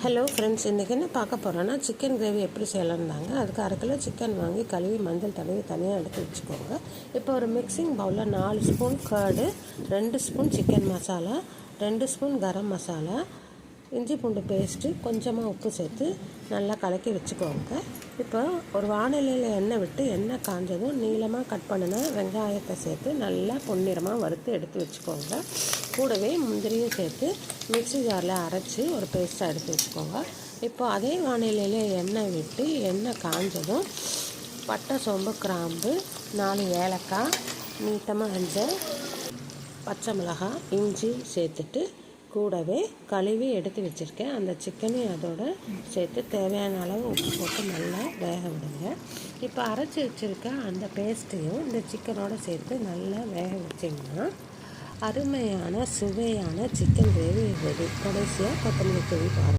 Hello friends, இன்றைக்கி என்ன பார்க்க போகிறோன்னா சிக்கன் கிரேவி எப்படி செய்யலாம்னாங்க. அதுக்கு 1/2 கிலோ சிக்கன் வாங்கி கழுவி மஞ்சள் தடவி தனியாக எடுத்து வச்சுக்கோங்க. இப்போ ஒரு மிக்சிங் பவுலில் 4 spoon curd, 2 spoon chicken masala, 2 spoon garam masala, இஞ்சி பூண்டு பேஸ்ட்டு, கொஞ்சமாக உப்பு சேர்த்து நல்லா கலக்கி வச்சுக்கோங்க. இப்போ ஒரு வானிலையில் எண்ணெய் விட்டு எண்ணெய் காஞ்சதும் நீளமாக கட் பண்ணின வெங்காயத்தை சேர்த்து நல்லா பொன்னிறமாக வறுத்து எடுத்து வச்சுக்கோங்க. கூடவே முந்திரியும் சேர்த்து மிக்ஸி ஜாரில் அரைச்சி ஒரு பேஸ்ட்டாக எடுத்து வச்சுக்கோங்க. இப்போ அதே வானிலையில் எண்ணெய் விட்டு எண்ணெய் காஞ்சதும் பட்டை, சோம்பு, கிராம்பு, 4 ஏலக்காய், நீட்டமாக அரிஞ்ச பச்சை மிளகாய், இஞ்சி சேர்த்துட்டு கூடவே கழுவி எடுத்து வச்சுருக்கேன் அந்த சிக்கனையும் அதோடு சேர்த்து தேவையான அளவு உப்பு போட்டு நல்லா வேக விடுங்க. இப்போ அரைச்சி வச்சுருக்க அந்த பேஸ்ட்டையும் இந்த சிக்கனோடு சேர்த்து நல்லா வேக வச்சிங்கன்னா அருமையான சுவையான சிக்கன் கிரேவி ரெடி. கடைசியாக கொத்தமல்லி தூவி பாருங்கள்.